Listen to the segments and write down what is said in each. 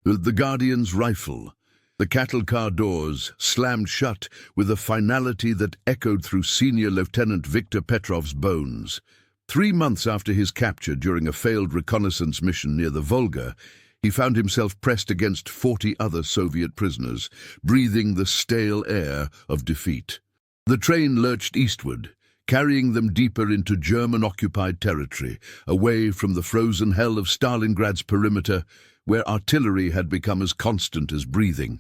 The Guardian's rifle. The cattle car doors slammed shut with a finality that echoed through Senior Lieutenant Viktor Petrov's bones. 3 months after his capture during a failed reconnaissance mission near the Volga, he found himself pressed against 40 other Soviet prisoners, breathing the stale air of defeat. The train lurched eastward, carrying them deeper into German-occupied territory, away from the frozen hell of Stalingrad's perimeter, where artillery had become as constant as breathing.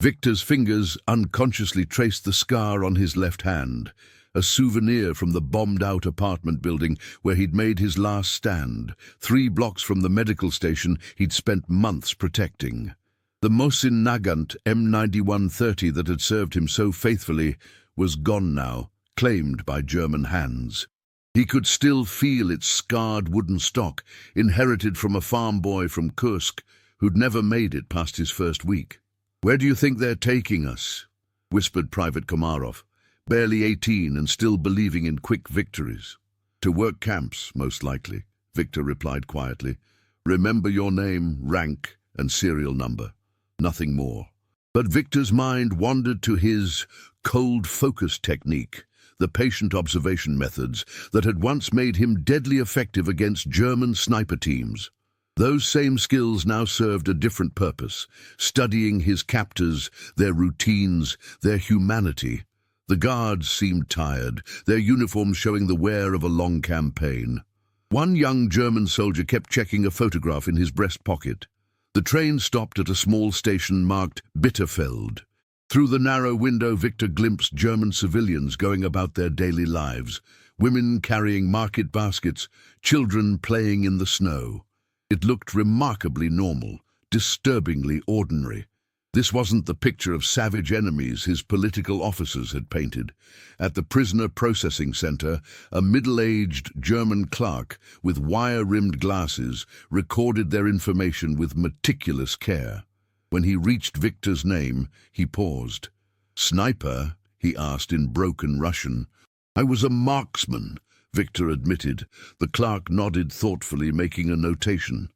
Viktor's fingers unconsciously traced the scar on his left hand, a souvenir from the bombed-out apartment building where he'd made his last stand, 3 blocks from the medical station he'd spent months protecting. The Mosin-Nagant M91 30 that had served him so faithfully was gone now, claimed by German hands. He could still feel its scarred wooden stock, inherited from a farm boy from Kursk who'd never made it past his first week. "Where do you think they're taking us?" whispered Private Komarov, barely 18 and still believing in quick victories. "To work camps, most likely," Viktor replied quietly. "Remember your name, rank, and serial number. Nothing more." But Viktor's mind wandered to his cold focus technique, the patient observation methods that had once made him deadly effective against German sniper teams. Those same skills now served a different purpose, studying his captors, their routines, their humanity. The guards seemed tired, their uniforms showing the wear of a long campaign. One young German soldier kept checking a photograph in his breast pocket. The train stopped at a small station marked Bitterfeld. Through the narrow window, Viktor glimpsed German civilians going about their daily lives, women carrying market baskets, children playing in the snow. It looked remarkably normal, disturbingly ordinary. This wasn't the picture of savage enemies his political officers had painted. At the prisoner processing center, a middle-aged German clerk with wire-rimmed glasses recorded their information with meticulous care. When he reached Viktor's name, he paused. "Sniper?" he asked in broken Russian. "I was a marksman," Viktor admitted. The clerk nodded thoughtfully, making a notation.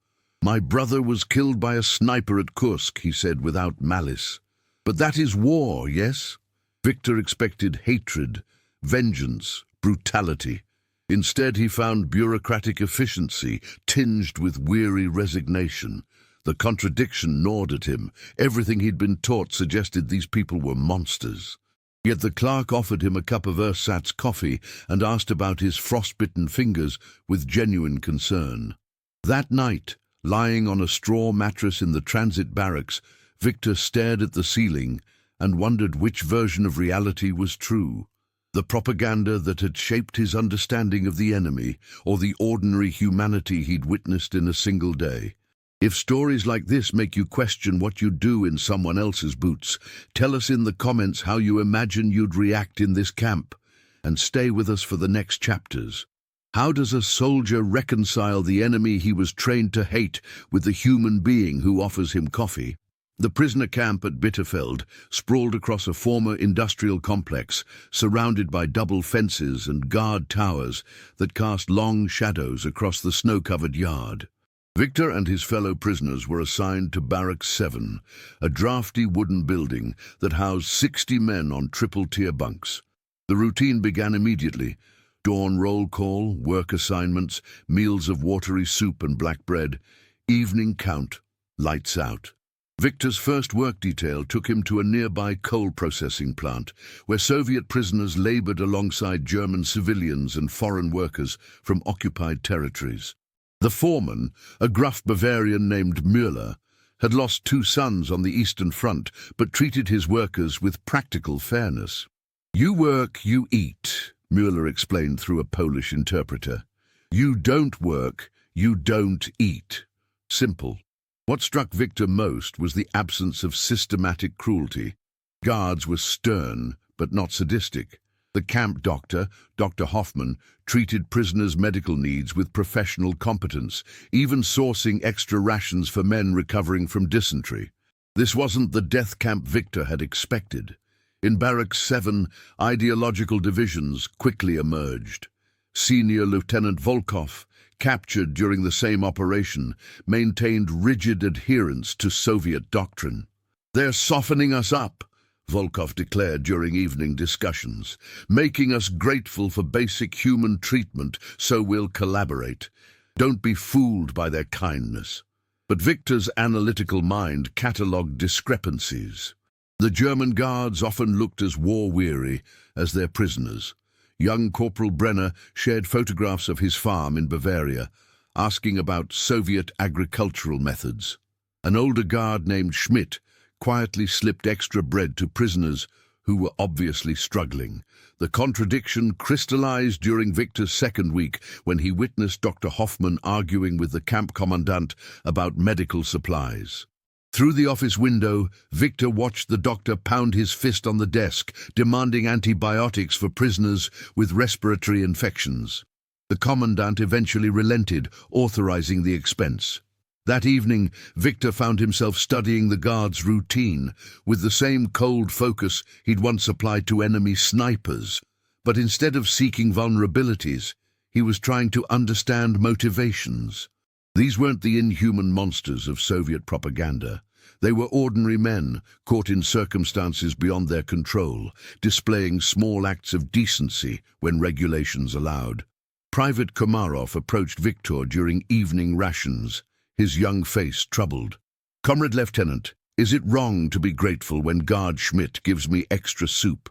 "My brother was killed by a sniper at Kursk," he said without malice. "But that is war, yes?" Viktor expected hatred, vengeance, brutality. Instead, he found bureaucratic efficiency tinged with weary resignation. The contradiction gnawed at him. Everything he'd been taught suggested these people were monsters. Yet the clerk offered him a cup of ersatz coffee and asked about his frostbitten fingers with genuine concern. That night, lying on a straw mattress in the transit barracks, Viktor stared at the ceiling and wondered which version of reality was true. The propaganda that had shaped his understanding of the enemy, or the ordinary humanity he'd witnessed in a single day. If stories like this make you question what you'd do in someone else's boots, tell us in the comments how you imagine you'd react in this camp, and stay with us for the next chapters. How does a soldier reconcile the enemy he was trained to hate with the human being who offers him coffee? The prisoner camp at Bitterfeld sprawled across a former industrial complex, surrounded by double fences and guard towers that cast long shadows across the snow-covered yard. Viktor and his fellow prisoners were assigned to Barracks 7, a drafty wooden building that housed 60 men on triple-tier bunks. The routine began immediately. Dawn roll call, work assignments, meals of watery soup and black bread, evening count, lights out. Viktor's first work detail took him to a nearby coal processing plant, where Soviet prisoners labored alongside German civilians and foreign workers from occupied territories. The foreman, a gruff Bavarian named Müller, had lost 2 sons on the Eastern Front, but treated his workers with practical fairness. "You work, you eat," Müller explained through a Polish interpreter. "You don't work, you don't eat." Simple. What struck Viktor most was the absence of systematic cruelty. Guards were stern, but not sadistic. The camp doctor, Dr. Hoffman, treated prisoners' medical needs with professional competence, even sourcing extra rations for men recovering from dysentery. This wasn't the death camp Viktor had expected. In Barracks 7, ideological divisions quickly emerged. Senior Lieutenant Volkov, captured during the same operation, maintained rigid adherence to Soviet doctrine. "They're softening us up," Volkov declared during evening discussions, "making us grateful for basic human treatment, so we'll collaborate. Don't be fooled by their kindness." But Victor's analytical mind catalogued discrepancies. The German guards often looked as war-weary as their prisoners. Young Corporal Brenner shared photographs of his farm in Bavaria, asking about Soviet agricultural methods. An older guard named Schmidt quietly slipped extra bread to prisoners who were obviously struggling. The contradiction crystallized during Victor's second week when he witnessed Dr. Hoffman arguing with the camp commandant about medical supplies. Through the office window, Victor watched the doctor pound his fist on the desk, demanding antibiotics for prisoners with respiratory infections. The commandant eventually relented, authorizing the expense. That evening, Victor found himself studying the guards' routine with the same cold focus he'd once applied to enemy snipers. But instead of seeking vulnerabilities, he was trying to understand motivations. These weren't the inhuman monsters of Soviet propaganda. They were ordinary men, caught in circumstances beyond their control, displaying small acts of decency when regulations allowed. Private Komarov approached Victor during evening rations, his young face troubled. "Comrade Lieutenant, is it wrong to be grateful when Guard Schmidt gives me extra soup?"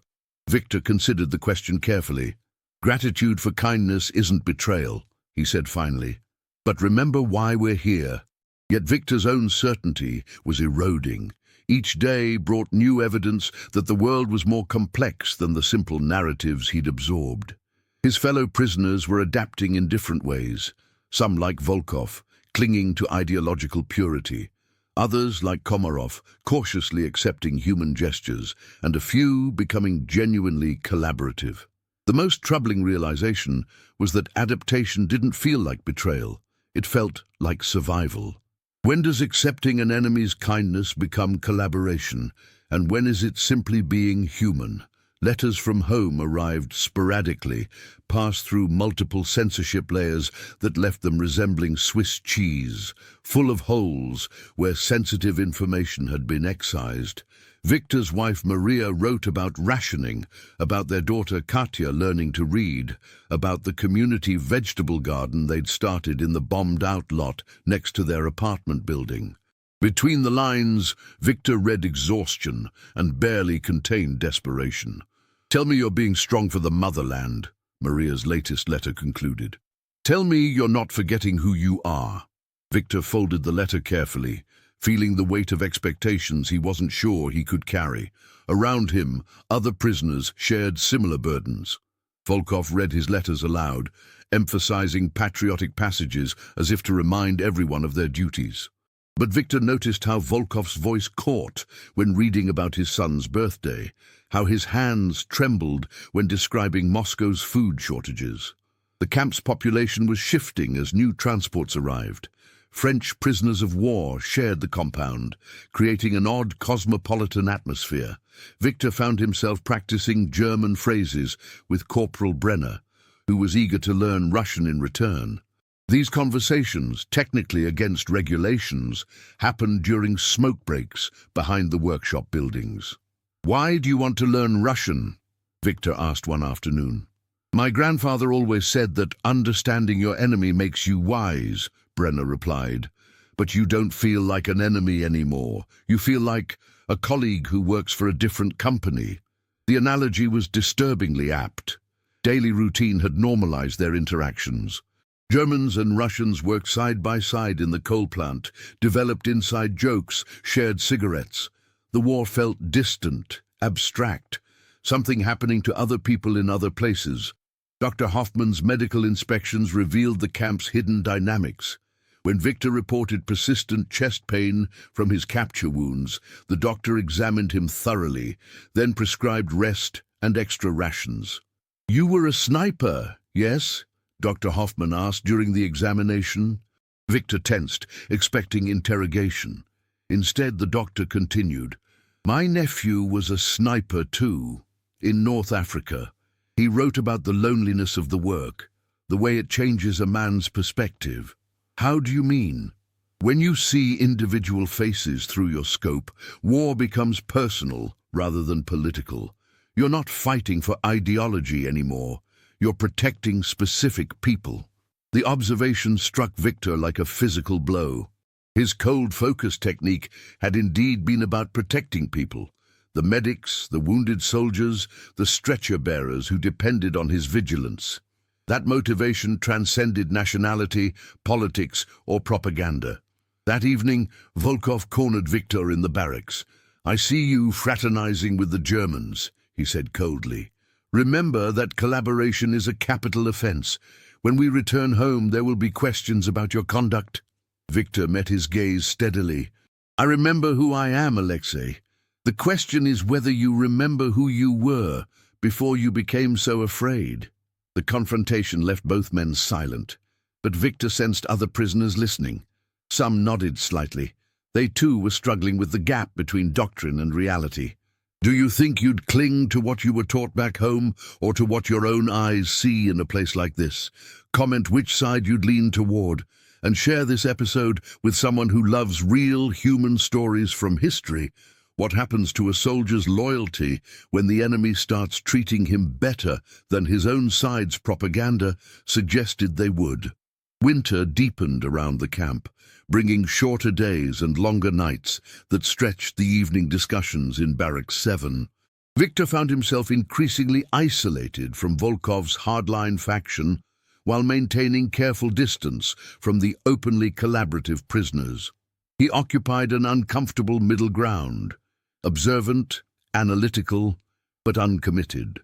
Victor considered the question carefully. "Gratitude for kindness isn't betrayal," he said finally. "But remember why we're here." Yet Victor's own certainty was eroding. Each day brought new evidence that the world was more complex than the simple narratives he'd absorbed. His fellow prisoners were adapting in different ways, some like Volkov, clinging to ideological purity, others like Komarov, cautiously accepting human gestures, and a few becoming genuinely collaborative. The most troubling realization was that adaptation didn't feel like betrayal. It felt like survival. When does accepting an enemy's kindness become collaboration, and when is it simply being human? Letters from home arrived sporadically, passed through multiple censorship layers that left them resembling Swiss cheese, full of holes where sensitive information had been excised. Victor's wife Maria wrote about rationing, about their daughter Katya learning to read, about the community vegetable garden they'd started in the bombed-out lot next to their apartment building. Between the lines, Victor read exhaustion and barely contained desperation. "Tell me you're being strong for the motherland," Maria's latest letter concluded. "Tell me you're not forgetting who you are." Victor folded the letter carefully, feeling the weight of expectations he wasn't sure he could carry. Around him, other prisoners shared similar burdens. Volkov read his letters aloud, emphasizing patriotic passages as if to remind everyone of their duties. But Victor noticed how Volkov's voice caught when reading about his son's birthday, how his hands trembled when describing Moscow's food shortages. The camp's population was shifting as new transports arrived. French prisoners of war shared the compound, creating an odd cosmopolitan atmosphere. Victor found himself practicing German phrases with Corporal Brenner, who was eager to learn Russian in return. These conversations, technically against regulations, happened during smoke breaks behind the workshop buildings. "Why do you want to learn Russian?" Victor asked one afternoon. "My grandfather always said that understanding your enemy makes you wise," Brenner replied. "But you don't feel like an enemy anymore. You feel like a colleague who works for a different company." The analogy was disturbingly apt. Daily routine had normalized their interactions. Germans and Russians worked side by side in the coal plant, developed inside jokes, shared cigarettes. The war felt distant, abstract, something happening to other people in other places. Dr. Hoffman's medical inspections revealed the camp's hidden dynamics. When Victor reported persistent chest pain from his capture wounds, the doctor examined him thoroughly, then prescribed rest and extra rations. "You were a sniper, yes?" Dr. Hoffman asked during the examination. Victor tensed, expecting interrogation. Instead, the doctor continued, "My nephew was a sniper too, in North Africa. He wrote about the loneliness of the work. the way it changes a man's perspective. How do you mean? When you see individual faces through your scope, war becomes personal rather than political. You're not fighting for ideology anymore. You're protecting specific people. The observation struck Victor like a physical blow. His cold focus technique had indeed been about protecting people. The medics, the wounded soldiers, the stretcher bearers who depended on his vigilance. That motivation transcended nationality, politics, or propaganda. That evening, Volkov cornered Victor in the barracks. "I see you fraternizing with the Germans," he said coldly. "Remember that collaboration is a capital offense. When we return home, there will be questions about your conduct." Victor met his gaze steadily. "I remember who I am, Alexei. The question is whether you remember who you were before you became so afraid." The confrontation left both men silent, but Victor sensed other prisoners listening. Some nodded slightly. They too were struggling with the gap between doctrine and reality. "Do you think you'd cling to what you were taught back home, or to what your own eyes see in a place like this? Comment which side you'd lean toward, and share this episode with someone who loves real human stories from history. What happens to a soldier's loyalty when the enemy starts treating him better than his own side's propaganda suggested they would? Winter deepened around the camp, bringing shorter days and longer nights that stretched the evening discussions in Barracks 7. Victor found himself increasingly isolated from Volkov's hardline faction while maintaining careful distance from the openly collaborative prisoners. He occupied an uncomfortable middle ground, observant, analytical, but uncommitted.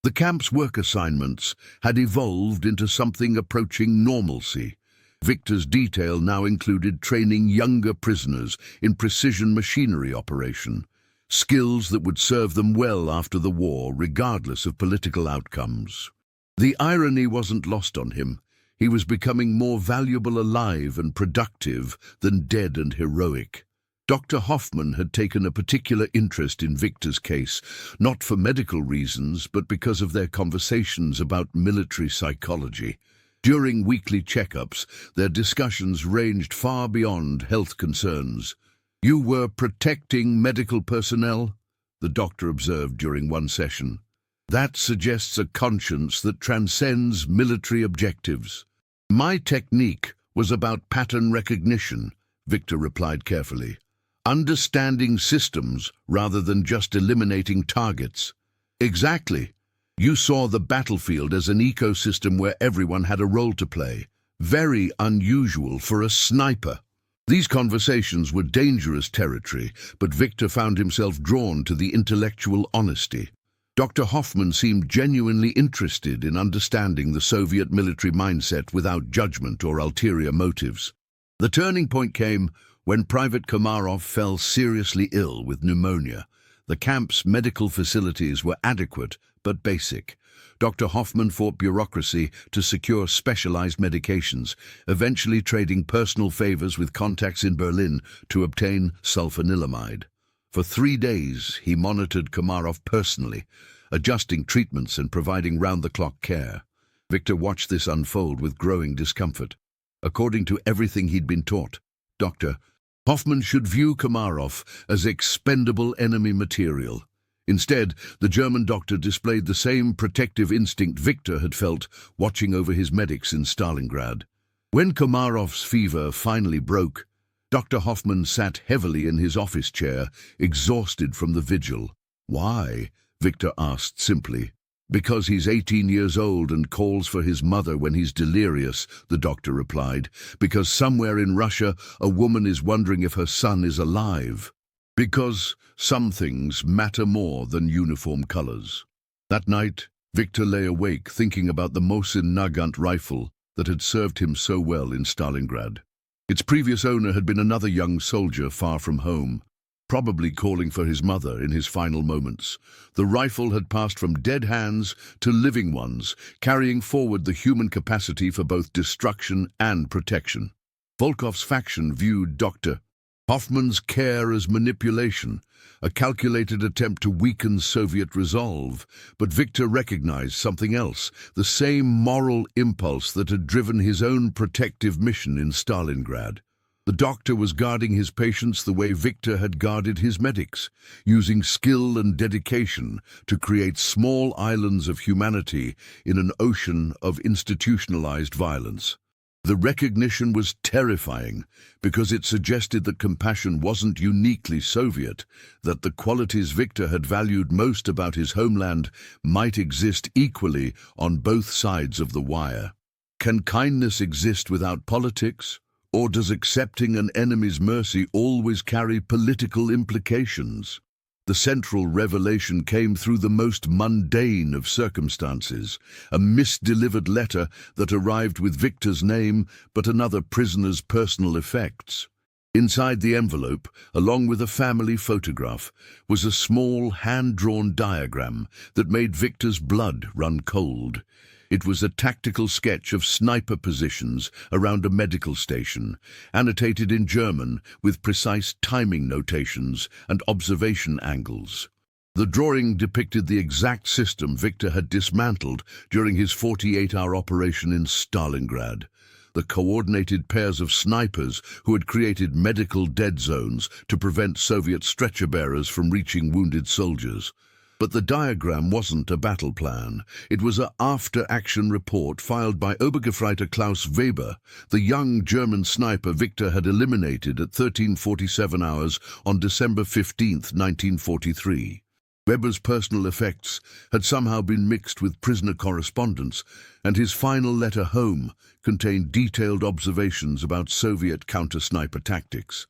The camp's work assignments had evolved into something approaching normalcy. Victor's detail now included training younger prisoners in precision machinery operation, skills that would serve them well after the war, regardless of political outcomes. The irony wasn't lost on him. He was becoming more valuable alive and productive than dead and heroic. Dr. Hoffman had taken a particular interest in Victor's case, not for medical reasons, but because of their conversations about military psychology. During weekly checkups, their discussions ranged far beyond health concerns. "You were protecting medical personnel?" the doctor observed during one session. "That suggests a conscience that transcends military objectives." "My technique was about pattern recognition," Victor replied carefully. "Understanding systems rather than just eliminating targets." "Exactly. You saw the battlefield as an ecosystem where everyone had a role to play. Very unusual for a sniper." These conversations were dangerous territory, but Victor found himself drawn to the intellectual honesty. Dr. Hoffman seemed genuinely interested in understanding the Soviet military mindset without judgment or ulterior motives. The turning point came when Private Komarov fell seriously ill with pneumonia. The camp's medical facilities were adequate but basic. Dr. Hoffman fought bureaucracy to secure specialized medications, eventually trading personal favors with contacts in Berlin to obtain sulfanilamide. For 3 days, he monitored Komarov personally, adjusting treatments and providing round-the-clock care. Victor watched this unfold with growing discomfort. According to everything he'd been taught, Dr. Hoffman should view Komarov as expendable enemy material. Instead, the German doctor displayed the same protective instinct Victor had felt watching over his medics in Stalingrad. When Komarov's fever finally broke, Dr. Hoffman sat heavily in his office chair, exhausted from the vigil. "Why?" Victor asked simply. "Because he's 18 years old and calls for his mother when he's delirious," the doctor replied. "Because somewhere in Russia a woman is wondering if her son is alive. Because some things matter more than uniform colors." That night, Victor lay awake thinking about the Mosin-Nagant rifle that had served him so well in Stalingrad. Its previous owner had been another young soldier far from home, probably calling for his mother in his final moments. The rifle had passed from dead hands to living ones, carrying forward the human capacity for both destruction and protection. Volkov's faction viewed Dr. Hoffman's care as manipulation, a calculated attempt to weaken Soviet resolve, but Victor recognized something else, the same moral impulse that had driven his own protective mission in Stalingrad. The doctor was guarding his patients the way Victor had guarded his medics, using skill and dedication to create small islands of humanity in an ocean of institutionalized violence. The recognition was terrifying because it suggested that compassion wasn't uniquely Soviet, that the qualities Victor had valued most about his homeland might exist equally on both sides of the wire. Can kindness exist without politics? Or does accepting an enemy's mercy always carry political implications? The central revelation came through the most mundane of circumstances, a misdelivered letter that arrived with Victor's name but another prisoner's personal effects. Inside the envelope, along with a family photograph, was a small hand-drawn diagram that made Victor's blood run cold. It was a tactical sketch of sniper positions around a medical station, annotated in German with precise timing notations and observation angles. The drawing depicted the exact system Victor had dismantled during his 48-hour operation in Stalingrad. The coordinated pairs of snipers who had created medical dead zones to prevent Soviet stretcher-bearers from reaching wounded soldiers. But the diagram wasn't a battle plan. It was an after-action report filed by Obergefreiter Klaus Weber, the young German sniper Victor had eliminated at 13:47 hours on December 15, 1943. Weber's personal effects had somehow been mixed with prisoner correspondence, and his final letter home contained detailed observations about Soviet counter-sniper tactics.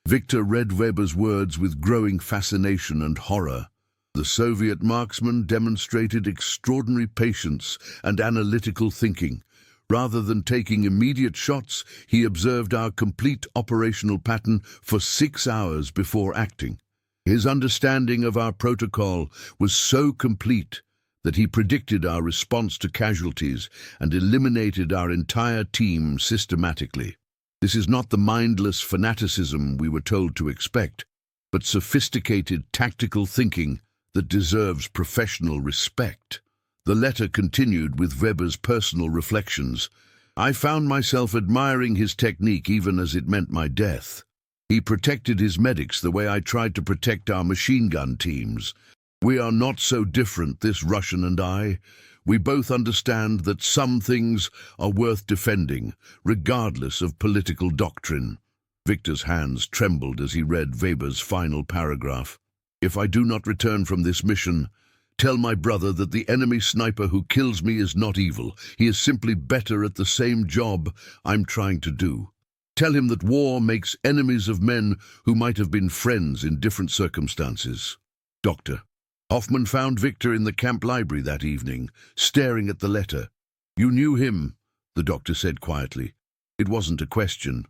Victor read Weber's words with growing fascination and horror. The Soviet marksman demonstrated extraordinary patience and analytical thinking. Rather than taking immediate shots, he observed our complete operational pattern for 6 hours before acting. His understanding of our protocol was so complete that he predicted our response to casualties and eliminated our entire team systematically. This is not the mindless fanaticism we were told to expect, but sophisticated tactical thinking that deserves professional respect. The letter continued with Weber's personal reflections. I found myself admiring his technique even as it meant my death. He protected his medics the way I tried to protect our machine gun teams. We are not so different, this Russian and I. We both understand that some things are worth defending, regardless of political doctrine. Victor's hands trembled as he read Weber's final paragraph. If I do not return from this mission, tell my brother that the enemy sniper who kills me is not evil. He is simply better at the same job I'm trying to do. Tell him that war makes enemies of men who might have been friends in different circumstances. Doctor. Hoffman found Victor in the camp library that evening, staring at the letter. You knew him, the doctor said quietly. It wasn't a question.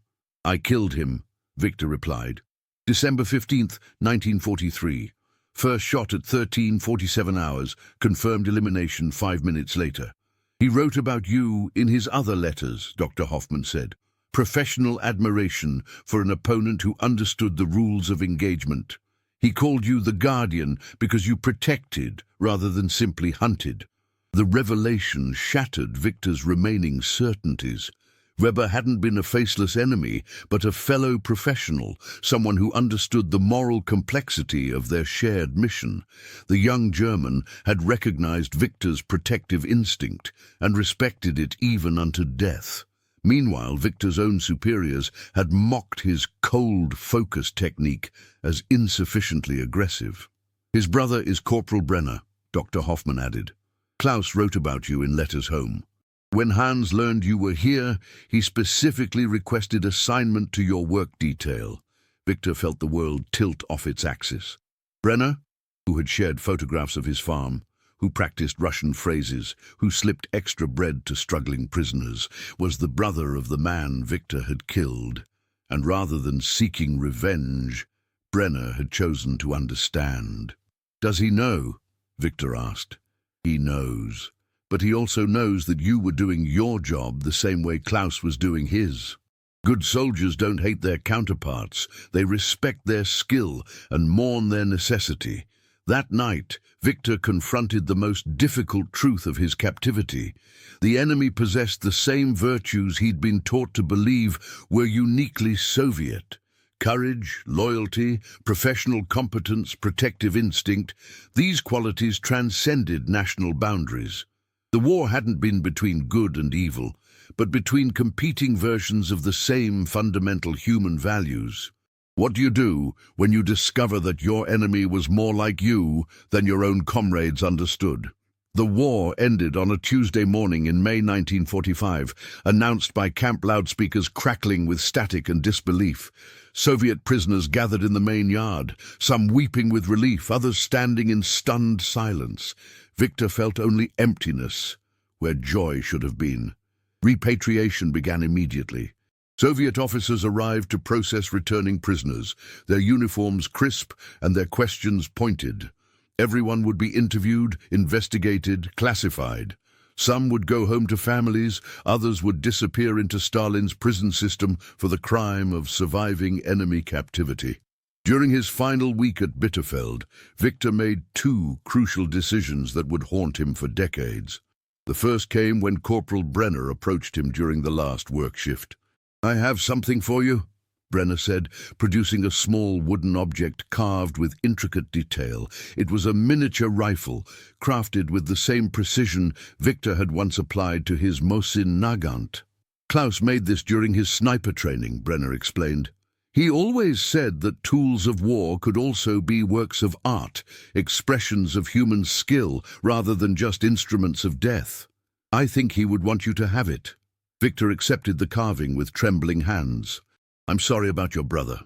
I killed him, Victor replied. December 15th, 1943. First shot at 13:47 hours, confirmed elimination 5 minutes later. He wrote about you in his other letters, Dr. Hoffman said. Professional admiration for an opponent who understood the rules of engagement. He called you the Guardian because you protected rather than simply hunted. The revelation shattered Victor's remaining certainties. Weber hadn't been a faceless enemy, but a fellow professional, someone who understood the moral complexity of their shared mission. The young German had recognized Victor's protective instinct and respected it even unto death. Meanwhile, Victor's own superiors had mocked his cold focus technique as insufficiently aggressive. His brother is Corporal Brenner, Dr. Hoffman added. Klaus wrote about you in letters home. When Hans learned you were here, he specifically requested assignment to your work detail. Victor felt the world tilt off its axis. Brenner, who had shared photographs of his farm, who practiced Russian phrases, who slipped extra bread to struggling prisoners, was the brother of the man Victor had killed. And rather than seeking revenge, Brenner had chosen to understand. Does he know? Victor asked. He knows. But he also knows that you were doing your job the same way Klaus was doing his. Good soldiers don't hate their counterparts. They respect their skill and mourn their necessity. That night, Victor confronted the most difficult truth of his captivity. The enemy possessed the same virtues he'd been taught to believe were uniquely Soviet. Courage, loyalty, professional competence, protective instinct, these qualities transcended national boundaries. The war hadn't been between good and evil, but between competing versions of the same fundamental human values. What do you do when you discover that your enemy was more like you than your own comrades understood? The war ended on a Tuesday morning in May 1945, announced by camp loudspeakers crackling with static and disbelief. Soviet prisoners gathered in the main yard, some weeping with relief, others standing in stunned silence. Victor felt only emptiness where joy should have been. Repatriation began immediately. Soviet officers arrived to process returning prisoners, their uniforms crisp and their questions pointed. Everyone would be interviewed, investigated, classified. Some would go home to families, others would disappear into Stalin's prison system for the crime of surviving enemy captivity. During his final week at Bitterfeld, Victor made two crucial decisions that would haunt him for decades. The first came when Corporal Brenner approached him during the last work shift. "I have something for you," Brenner said, producing a small wooden object carved with intricate detail. It was a miniature rifle, crafted with the same precision Victor had once applied to his Mosin-Nagant. "Klaus made this during his sniper training," Brenner explained. "He always said that tools of war could also be works of art, expressions of human skill, rather than just instruments of death. I think he would want you to have it." Victor accepted the carving with trembling hands. "I'm sorry about your brother.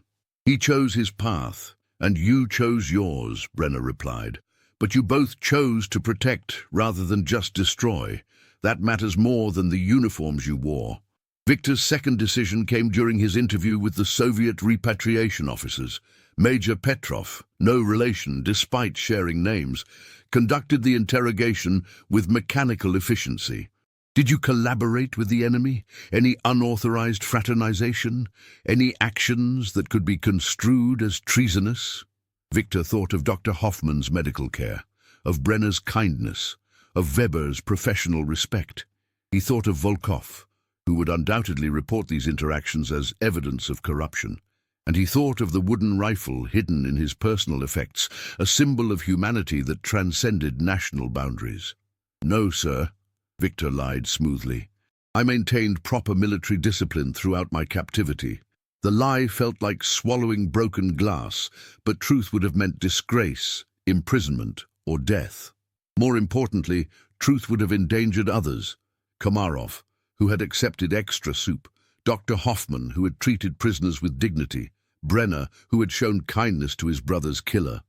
He chose his path, and you chose yours," Brenner replied. "But you both chose to protect rather than just destroy. That matters more than the uniforms you wore." Victor's second decision came during his interview with the Soviet repatriation officers. Major Petrov, no relation despite sharing names, conducted the interrogation with mechanical efficiency. "Did you collaborate with the enemy? Any unauthorized fraternization? Any actions that could be construed as treasonous?" Victor thought of Dr. Hoffman's medical care, of Brenner's kindness, of Weber's professional respect. He thought of Volkov, who would undoubtedly report these interactions as evidence of corruption. And he thought of the wooden rifle hidden in his personal effects, a symbol of humanity that transcended national boundaries. "No, sir," Victor lied smoothly. "I maintained proper military discipline throughout my captivity. The lie felt like swallowing broken glass, but truth would have meant disgrace, imprisonment, or death. More importantly, truth would have endangered others. Komarov, who had accepted extra soup, Dr. Hoffman, who had treated prisoners with dignity, Brenner, who had shown kindness to his brother's killer."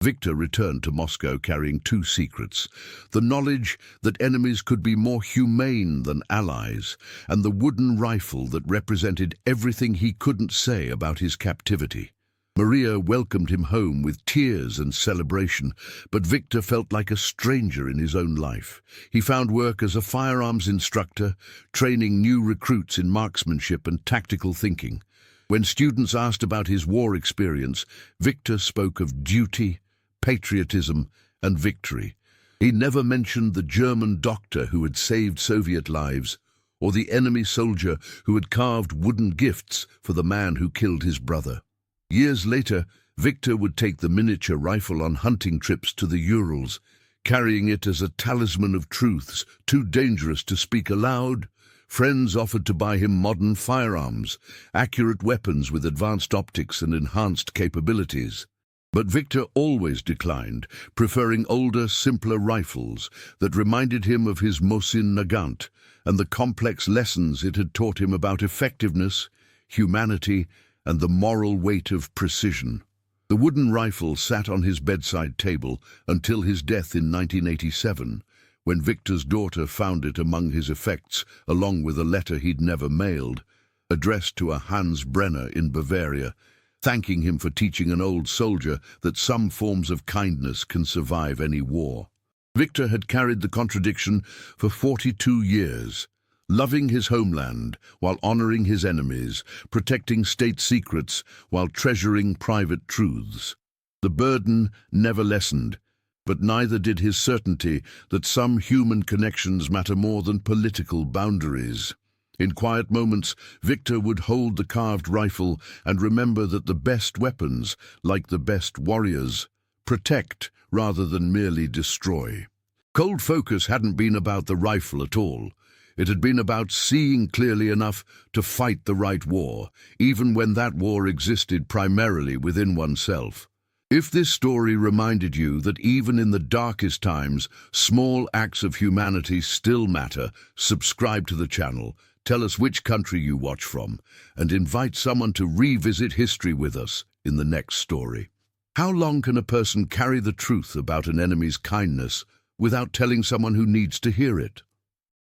Victor returned to Moscow carrying two secrets: the knowledge that enemies could be more humane than allies, and the wooden rifle that represented everything he couldn't say about his captivity. Maria welcomed him home with tears and celebration, but Victor felt like a stranger in his own life. He found work as a firearms instructor, training new recruits in marksmanship and tactical thinking. When students asked about his war experience, Victor spoke of duty, patriotism, and victory. He never mentioned the German doctor who had saved Soviet lives, or the enemy soldier who had carved wooden gifts for the man who killed his brother. Years later, Victor would take the miniature rifle on hunting trips to the Urals, carrying it as a talisman of truths too dangerous to speak aloud. Friends offered to buy him modern firearms, accurate weapons with advanced optics and enhanced capabilities. But Victor always declined, preferring older, simpler rifles that reminded him of his Mosin-Nagant and the complex lessons it had taught him about effectiveness, humanity, and the moral weight of precision. The wooden rifle sat on his bedside table until his death in 1987, when Victor's daughter found it among his effects, along with a letter he'd never mailed, addressed to a Hans Brenner in Bavaria, thanking him for teaching an old soldier that some forms of kindness can survive any war. Victor had carried the contradiction for 42 years, loving his homeland while honoring his enemies, protecting state secrets while treasuring private truths. The burden never lessened, but neither did his certainty that some human connections matter more than political boundaries. In quiet moments, Victor would hold the carved rifle and remember that the best weapons, like the best warriors, protect rather than merely destroy. Cold focus hadn't been about the rifle at all. It had been about seeing clearly enough to fight the right war, even when that war existed primarily within oneself. If this story reminded you that even in the darkest times, small acts of humanity still matter, subscribe to the channel, tell us which country you watch from, and invite someone to revisit history with us in the next story. How long can a person carry the truth about an enemy's kindness without telling someone who needs to hear it?